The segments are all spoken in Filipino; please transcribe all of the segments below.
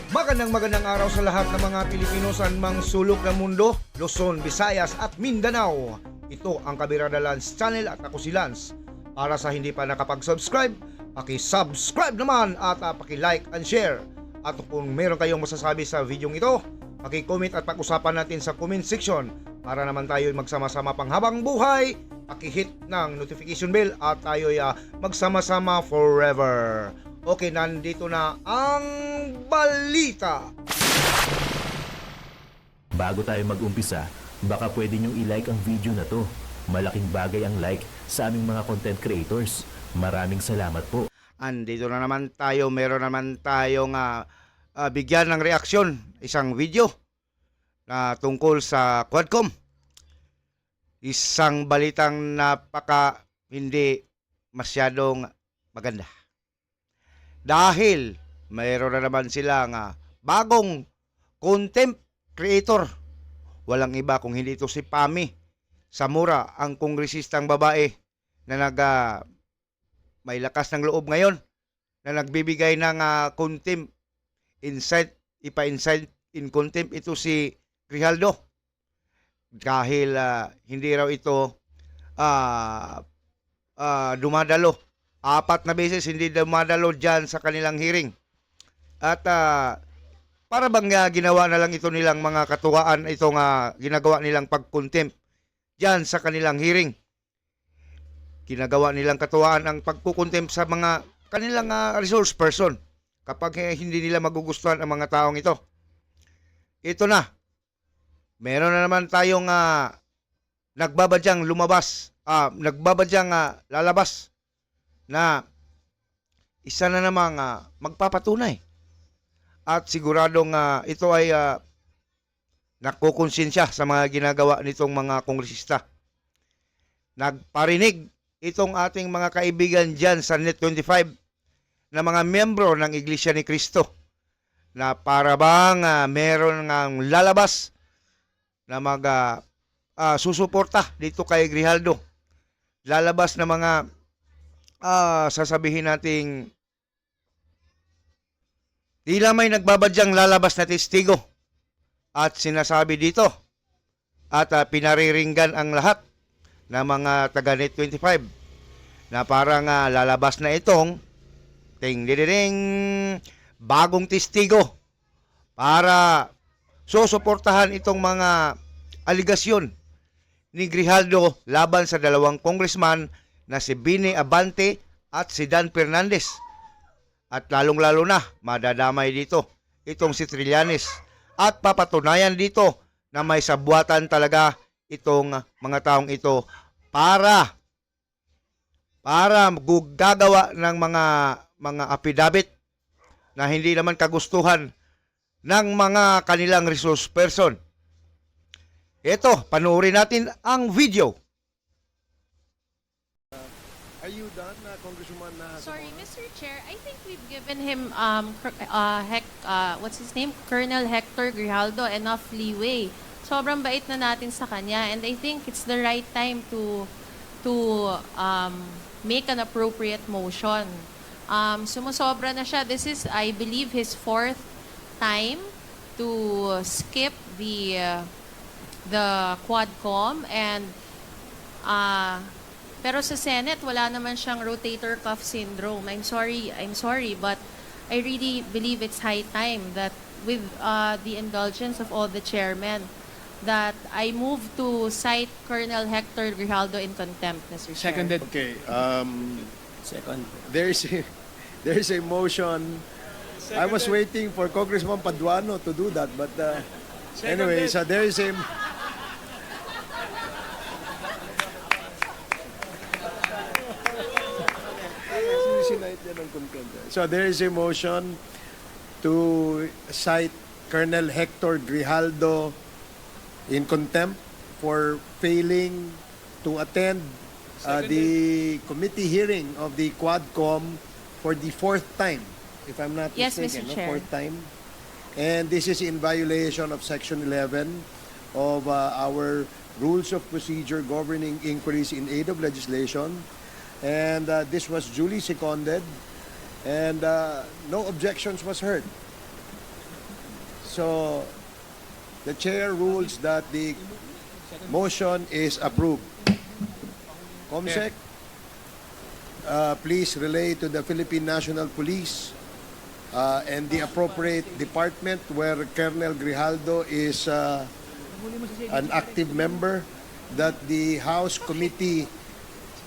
Magandang araw sa lahat ng mga Pilipino sa mang sulok ng mundo, Luzon, Visayas at Mindanao. Ito ang Kabirada Lance Channel at ako si Lance. Para sa hindi pa nakapag-subscribe, paki-subscribe naman at paki-like and share. At kung meron kayong masasabi sa video ito, paki-comment at pag-usapan natin sa comment section para naman tayo magsama-sama panghabang buhay. Paki-hit ng notification bell at tayo magsama-sama forever. Okay, nandito na ang balita. Bago tayo mag-umpisa, baka pwede niyong i-like ang video na to. Malaking bagay ang like sa aming mga content creators. Maraming salamat po. Andito na naman tayo, meron naman tayong bigyan ng reaksyon, isang video na tungkol sa Quadcom. Isang balitang napaka hindi masyadong maganda. Dahil mayroon na naman silang bagong content creator. Walang iba kung hindi ito si Pami Zamora, ang kongresistang babae na may lakas ng loob ngayon na nagbibigay ng contempt ipa-insight in contempt ito si Grijaldo. Dahil hindi raw ito dumadalo. 4 na beses hindi dumadalo dyan sa kanilang hearing. At para bang ginawa na lang ito nilang mga katuwaan, itong ginagawa nilang pag-contempt dyan sa kanilang hearing. Ginagawa nilang katuwaan ang pagkukontempt sa mga kanilang resource person kapag hindi nila magugustuhan ang mga taong ito. Ito na. Meron na naman tayong nagbabadyang lumabas, nagbabadyang lalabas na isa na namang magpapatunay. At siguradong ito ay nakukonsensya sa mga ginagawa nitong mga kongresista. Nagparinig itong ating mga kaibigan dyan sa Net25 na mga miyembro ng Iglesia ni Cristo na para bang meron ng lalabas na susuporta dito kay Grijaldo. Lalabas na mga sasabihin nating tila may nagbabadyang lalabas na testigo at sinasabi dito at pinariringgan ang lahat ng mga taga Net25 na parang lalabas na itong ting-ding bagong testigo para susuportahan itong mga aligasyon ni Grijaldo laban sa dalawang congressman na si Bini Abante at si Dan Fernandez. At lalong-lalo na madadamay dito itong si Trillanes. At papatunayan dito na may sabuatan talaga itong mga taong ito para gagawa ng mga affidavit na hindi naman kagustuhan ng mga kanilang resource person. Ito, panoorin natin ang video. Are you done, Congresswoman? Sorry, Mr. Chair. I think we've given him, what's his name? Colonel Hector Grijaldo enough leeway. Sobrang bait na natin sa kanya, and I think it's the right time to make an appropriate motion. Sumusobra na siya. This is, I believe, his 4th time to skip the Quadcom, and pero sa Senate, wala naman siyang rotator cuff syndrome. I'm sorry, but I really believe it's high time that with the indulgence of all the chairmen, that I move to cite Colonel Hector Grijaldo in contempt, Mr. Chair. Seconded. Okay. Second. There's a motion. I was waiting for Congressman Paduano to do that, but anyway, so there is a... So there is a motion to cite Colonel Hector Grijaldo in contempt for failing to attend the committee hearing of the Quadcom for the 4th time, if I'm not Yes, mistaken. Mr. Chair. 4th time. And this is in violation of Section 11 of our Rules of Procedure governing inquiries in aid of legislation. And this was duly seconded, and no objections was heard. So, the chair rules that the motion is approved. Comsec, please relay to the Philippine National Police and the appropriate department where Colonel Grijaldo is an active member that the House Committee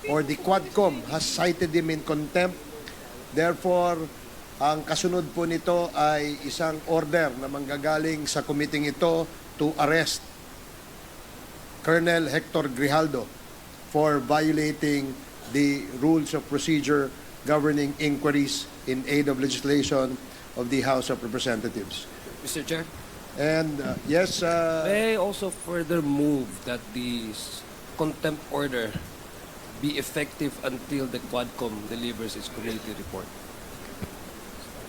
or the Quadcom has cited him in contempt. Therefore, ang kasunod po nito ay isang order na manggagaling sa committee ito to arrest Colonel Hector Grijaldo for violating the rules of procedure governing inquiries in aid of legislation of the House of Representatives. Mr. Chair, And yes, may I also further move that the contempt order be effective until the Quadcom delivers its committee report.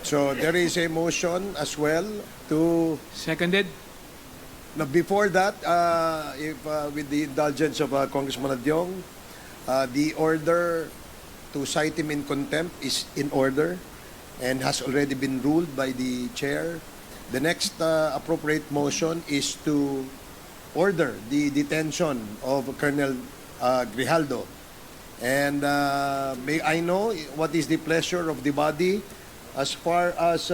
so there is a motion as well to Seconded. now before that, if with the indulgence of Congressman Adyong, the order to cite him in contempt is in order and has already been ruled by the chair. The next appropriate motion is to order the detention of Colonel Grijaldo. And may I know what is the pleasure of the body as far as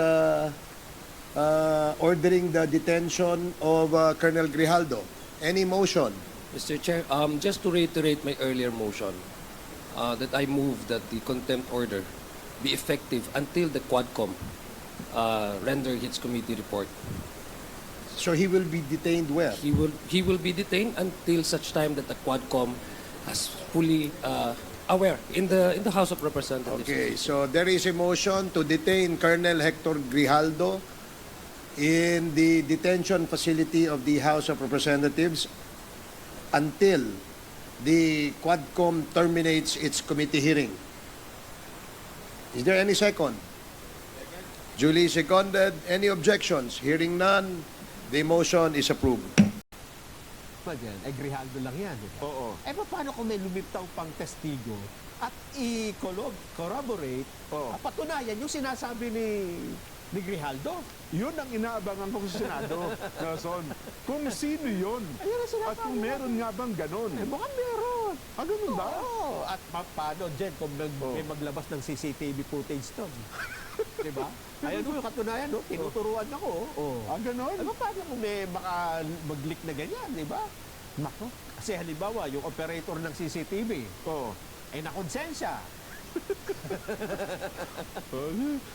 ordering the detention of Colonel Grijaldo? Any motion? Mr. Chair, just to reiterate my earlier motion, that I move that the contempt order be effective until the Quadcom render its committee report. So he will be detained where? He will be detained until such time that the Quadcom has fully aware in the House of Representatives. Okay, so there is a motion to detain Colonel Hector Grijaldo in the detention facility of the House of Representatives until the Quadcom terminates its committee hearing. Is there any second? Duly seconded. Any objections? Hearing none, the motion is approved. pa dyan, eh Grijaldo lang yan. Oo. Eh paano kung may lumiptaw pang testigo at i-corroborate, Oo. patunayan yung sinasabi ni Grijaldo? Yun ang inaabangan ko sa Senado, Nelson. Kung sino yun? Ayun ang sinasabi At kung natin. meron nga bang ganon? Eh mukhang meron. Ganun ba? Oo. At paano, Jen, kung may maglabas ng CCTV footage to? Diba? Ayun yung katunayan, no? Tinuturuan ako. Oh. Ganon? Ano paano kung may baka mag-leak na ganyan, di ba? Nako. Kasi halimbawa, yung operator ng CCTV, Oo. ay nakonsensya.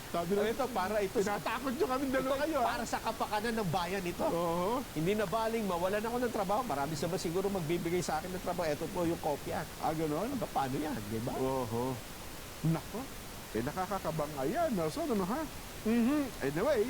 Sabi So na, ito, para ito sa... tinatakot nyo kami dalawa kayo, ha? Para sa kapakanan ng bayan ito. Oo. Hindi na baling mawalan ako ng trabaho. Marami sa ba siguro magbibigay sa akin ng trabaho. Ito po yung kopya. Ganon? Ano, paano yan, di ba? Oo. Nako. Nakakakabang ayan, Nelson, ano ha? Anyway,